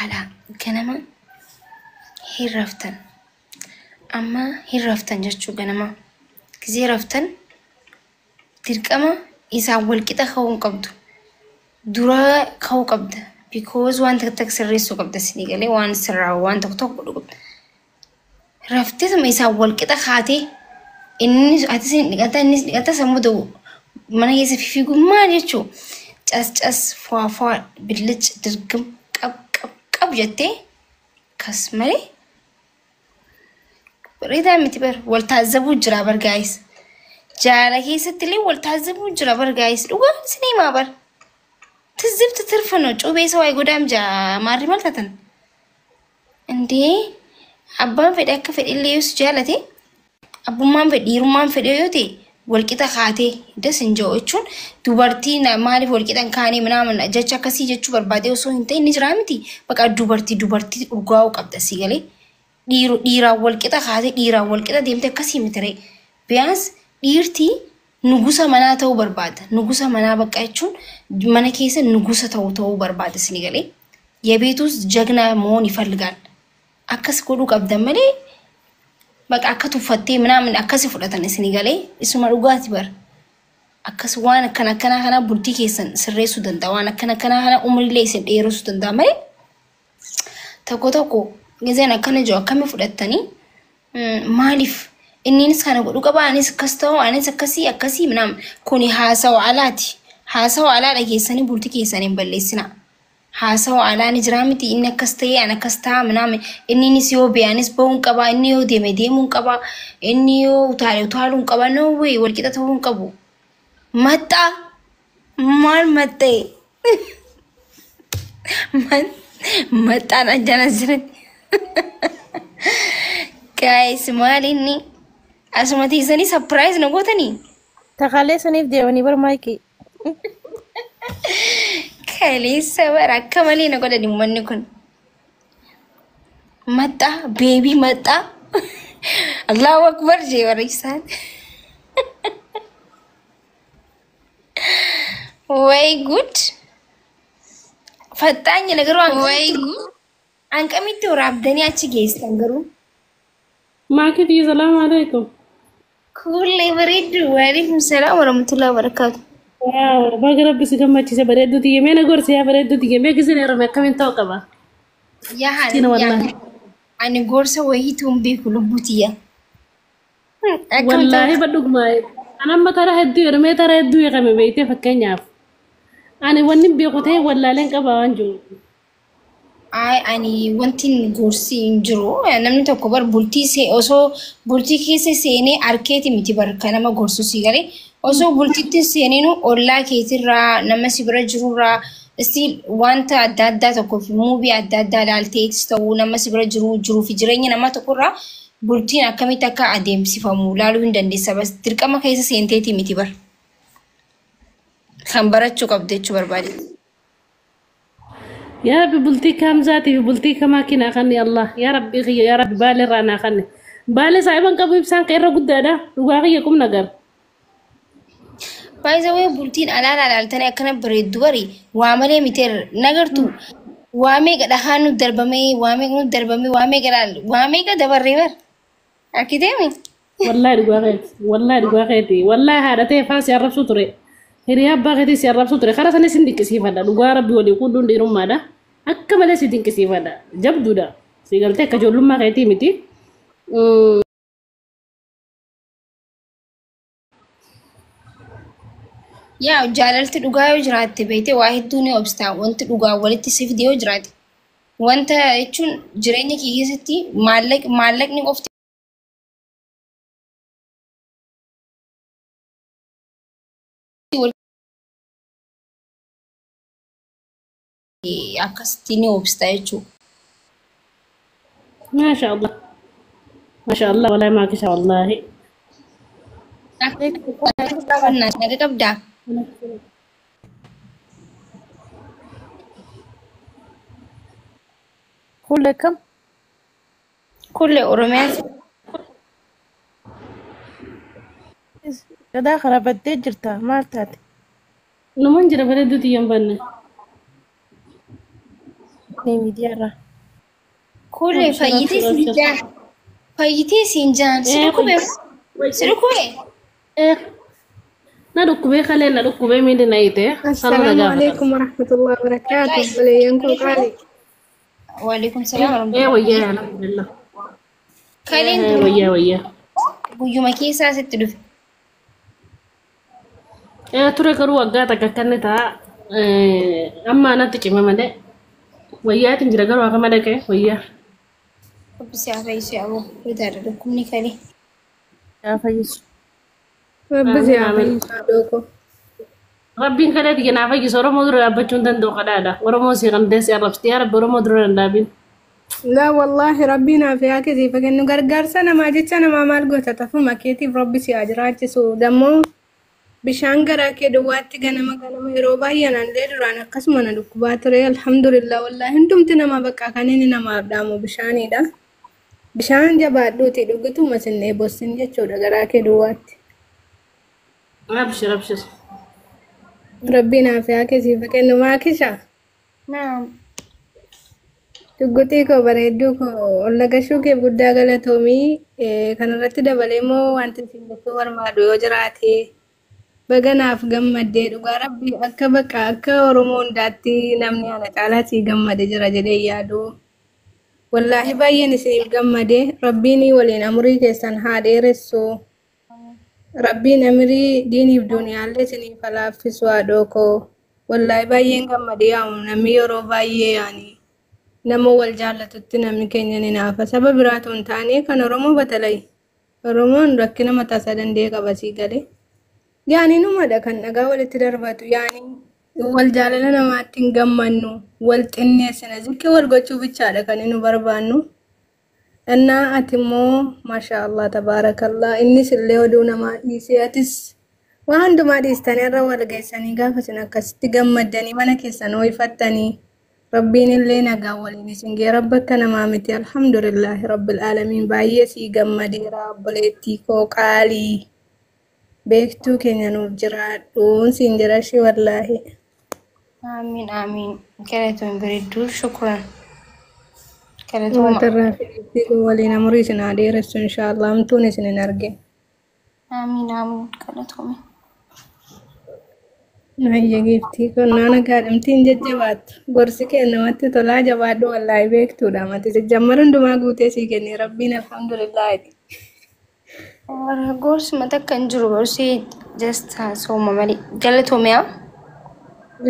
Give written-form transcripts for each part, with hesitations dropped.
لا كنما هي رفتن أما هي رفتن جتشو كنما كزي رفتن تلك أما يساول كده خون قبض درا خو قبض because وان تكسر ريسو قبض سنيجالي وان سرع وان تكتوك قبض رفتي ثم يساول كده خاتي إني أتسين نقطة سمودو mana keessa fiigummaa jechuun cas faa billicha dirgam qab jettee kas malee bareedaa miti bar wal taazabuu jira bar gaayis jaala keessatti illee wal taazabuu jira bar gaayis dhugaa sineemaa bar tizibti tirfanoo cuubee isa waayee godaam jaa maarri maltatan indee abbaan fedhe akka fedhe illee yoos jaalate abbummaan fedhe dhiirummaan fedhe yoo ta'e walqixa kaatee dasinjoo jechuun dubartiin maaliif walqixan kaanii mana jecha akkasii jechuu barbaadee osoo hin ta'in ni jira miti baqa dubartii dhugaa'uu qabda si galee dhiiraan walqixa kaatee dhiiraan walqixa deemte akkasii mitire biyaas dhiirtii nugusa manaa ta'uu barbaada nugusa manaa baqa jechuun mana keessa nugusa ta'uu barbaada si galee የቤቱስ ጀግና መሆን ይፈልጋል አከስ ጎዱ qabdan malee Bak akka tuffattee ምናምን akkasi fudhatan isini galee isuma dhugaati bar akkas waan akkana bultii keessan sirreessuu danda'a waan akkana umriilee isin dheeressuu danda'a malee tokko gizeen akkana jiru akkami fudhattanii maaliif inninis kana godhu qaba anis akkas ta'u anis akkasii ምናምን kuni haasawa alaa dhageessanii bultii keessaniin balleessina haasawa alaa ni jira miti inni akkas ta'e ana akkas ta'a ምናምን inninis yoo beeyanis ba'uun qaba inni yoo deemuun qaba inni yoo utaaluun qaba no way walqixa ta'uun qabu matta maal matte matta na jana jiran guys maal inni asumati isani surprise na gootani takhalee saniif deemanii bar maayikii Kalisa baraka mali na goda dimmanni kun mata baby mata Allahu akbar je warisan way good fatanya nagaru way good an kamitti rabdani achi geestan garu maakiti assalamu alaykum kulli baridu wa alaykum assalam wa rahmatullahi wa barakatuh Wow, baga rabbi si gammachiise bareedduu tiyye mee na gorsi yaa bareedduu tiyye mee gisin yeroo akkamiin ta'uu qaba. Yaa ani gorsa wayiituun beeku lubbutiya. Wallaahi badhugmaa anamma tara hedduu yeroo tara hedduu eegame beektee fakkeenyaaf ani wanni beeku ta'e wallaaleen qaba waan jiru. Ani wanti gorsi hin jiru namni tokko bar bultii osoo bultii keessa seenee arkeeti miti bar kan nama gorsu si galee. Osoo bultitti seeninu ollaa keetirraa nama si bira jirurraa still wanta adda tokko fi muubii adda ilaalteetis ta'uu nama si bira jiruu fi jireenya nama tokkorraa bultiin akkamitti akka adeemsifamu laaluu hin dandeessa bas dirqama keessa seenteeti miti bar kan barachuu qabdu jechuu barbaade. Yaa rabbi bultii kaamsaati fi bultii kamaa kinaa kanni Allah yaa rabbi baale irraa naa kanni baale saayiban qabu ibsaan ka irra guddaadha dhugaa kiyya kum nagar. By the way, bultiin alaaltanii akkana bareeddu bari waa malee miteer nagartu waa meeqa dhahaan nu darbamee waa meeqa dabarree bar akkiteemi. Wallahi dhugaa keeti wallahi haadha ta'e faa si arrabsu ture hiriyaa abbaa keetii si arrabsu ture karaa sanis hin dinqisiifadha dhugaa rabbi walii qudduun dhiirummaadha akka malee si dinqisiifadha jabduudha si galtee akka ijoollummaa keetii miti. Yaa jaalalti dhugaa yoo jiraatte beekte waa hedduu ni obstaa wanti dhugaa walitti si fidee yoo jiraate wanta jechuun jireenya kee keessatti maallaqni qofti akkasitti ni obstaa jechuudha. Masha Allah wallahi maakisha wallahi. Naga qabdaa. Kulle kam? Kulle Oromiyaa. Gadaa kharabattee jirta maal taate? Numan jira bareedduu xiyyan banne. ميديا كل أبشر فايتي أبشر أبشر. سنجان. فايتي سنجان. إيه سلكوا وي بيه. وي سلكوا بيه. إيه ندوك خلينا ندوك مين نايته صلوا السلام نجابة. عليكم ورحمة الله وبركاته. والله. بلينكو قالي وعليكم السلام إيه ورحمة إيه الله. وياه الحمد لله. كالين إيه تروح. وياه وياه. بيوم كيسة ستلف. إيه ترى كرو وقعت كأنها أما أنا تجمع مدة وياه تنجر كرو أكمل مدة وياه. بس يا فايس يا أبو. بدار لكم نكالي. يا فيس بس آمين يا آمين. فيس دوكو Rabbiin kadhaa kanaaf fayyisa Oromoo dura dhaabbachuun danda'u kadhaadha. Oromoo si qandeessi arrabsiti yaa Rabbi Oromoo dura hin dhaabin. لا والله ربنا في هكذا فكأنه غرغر سنة ما جت سنة ما مالقو تتفهم كيتي ربي سياجرات سو دمو بشانغرا كده واتي غنما يروبا ينان دير رانا قسمنا دكباتري الحمد لله والله انتم تنما بقى كانين نما دامو بشاني دا بشان جبادو تي دغتو مسنه بوسن جچو دغرا كده واتي Abshir abshir. ربنا في هكذا فكأنه ما كشا نعم. Tuggutii koo bareedduu koo ol lagashuu kee guddaa galatoomii kanarratti dabalee moo wanti isin jechuu barbaadu yoo jiraate baganaaf gammaddee dhugaa rabbi akka bakka akka Oromoo hundaatti namni ana caalaa sii gammade jira jedhee yaadu. Wallaahi baay'een isiniif gammade rabbiin waliin umurii keessan haa dheeressu. Rabbiin umurii diiniif duuniyaallee isiniif haa laaffisu haadhoo koo. Wallaahi baay'een gammade yaamu namni yeroo baay'ee yaani. Nama wal jaallatutti namni keenya ni naafa. Saba biraatu hin taane kan Oromoo batalai. Oromoon rakkina mataa isaa danda'e qaba sii galee. Yaani numadha kan dhagaa walitti darbatu. Yaani wal jaalala namaatti hin gammannu. Wal xinneessina. Ziqqi wal gochuu bichaadha kan nu barbaannu. Innaa ati immoo maashaa Allah tabaarakallah innis illee oduu namaa dhiisee atis waan hundumaa dhiistanii irra wal geessanii gaafa isin akkasitti gammaddanii mana keessan ho'ifattanii. Rabbiin illee nagaa waliin isin gee rabba akka namaa miti alhamdulillahi rabbil aalamiin baay'ee sii gammadeera obboleettii koo qaalii beektuu keenya nuuf jiraadhuun siin jira shii wallaahi. آمين آمين. كالتون بريدو شكرا. كالتون Wantarraa fideettii koo waliin umurii isin haa dheeressu inshaallah hamtuun isin hin arge. آمين آمين. كالتون. Nayya giiftii kun naana gaadhamtiin jajjabaattu. Gorsi kee namatti tolaa jabaadhu wallaahi beektuudha mati jajjammara hundumaa guutee sii kennee rabbiin alhamdulillahi. Gorsi mata kan jiru gorsi just sooma malee. Galatoom yaa.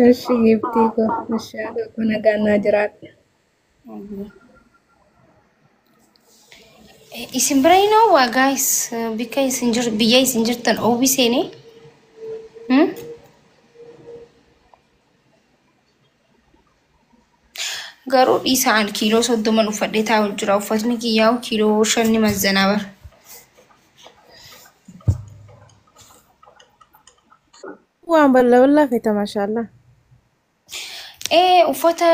Eshi giiftii koo inshaadha kun nagaan naa jiraadha. Isin bira inoo waa guys bikka isin jir biyya isin jirtan oobi seenee. Garuu dhiisaan kiiloo 30 uffadhee taa'u jira. Uffatni kiyyaa'u kiiloo 5 mazzanaa bara. Waan bal'aa feeta maashaallah. Uffata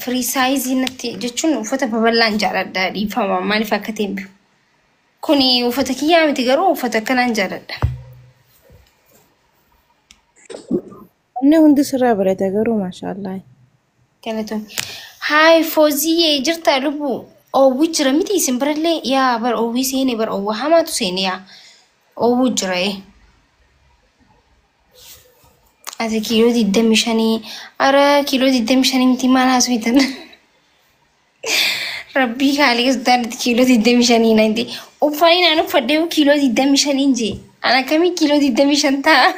free size natti jechuun uffata babal'aan jaalladha dhiifama maaliif akka ta'e beeku. Kuni uffata kiyyaa miti garuu uffata akkanaan jaalladha. Inni hundi sirraa bareeda garuu maashaallah. Galatoom. Haay Foozii jirta lubbuu oowwi jira miti isin birallee yaa bar oowwi seene bar oowwa hamaatu seene yaa oowwu jira Ati kiiloo 25 ara kiiloo 25 miti maal haaswitan. Rabbii kaalee keessatti kiiloo 25 nanti uffani naan uffadhee kiiloo 25 je ana kamii kiiloo 25 ta'a.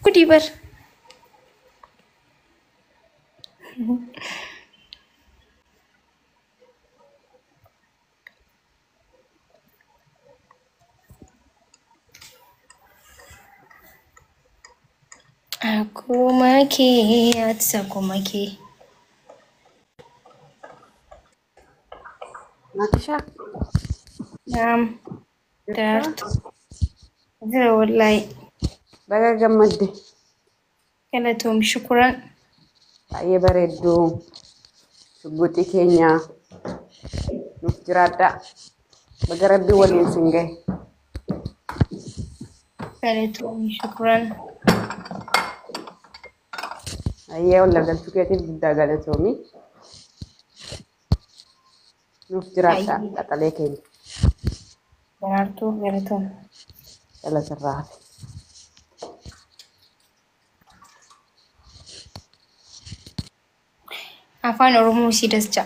Kudii bar. Akkuma kee ati akkuma kee. Natisha, Naam. Daraartu. Jira wallahi. baga gammadde. Galatoom shukuran. Baay'ee bareedduu. Shugguxii keenya nuuf jiraadha. Baga rabbii waliin sin gahe. Galatoom shukuran. Ayyee wal galchuu keetiif guddaa galatoomii. Nuuf jiraadha qaxalee keenya. Daraartuu galatoom. Jalatarraa hafe. Afaan Oromoo si dasja.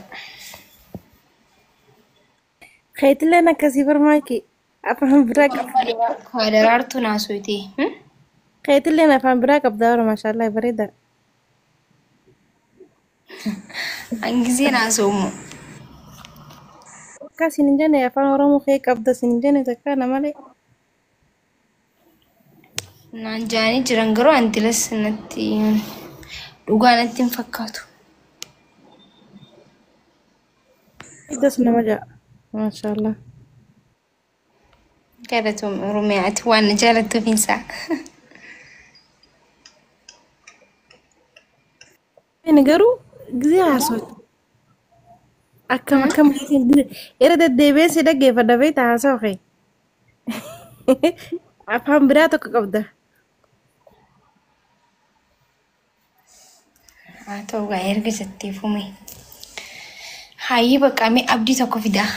Khaytileen akkasii barmaaki afaan biraa qabda. Daraartuu naasuuti. Khaytileen afaan biraa qabda warra maashaallah bareeda. Angisee naasuumu. Akka sin jenne afaan Oromoo kee qabda sin jenne takka namalee. Naan jaanii jiran garuu antilas natti dhugaa natti hin fakkaatu. Idas nama ja'a. Maashaallah. Galatoom Oromiyaati waan na jaalattuuf hin saa. Ini garuu gisee haasawatu. Akkam era deddeebi'ee si dhaggeeffadha beekta haasawa kee. Afaan biraa tokko qabda. Haa ta'u gaa erga jettee fume. Hayyii bakka mee abdii tokko fidaa.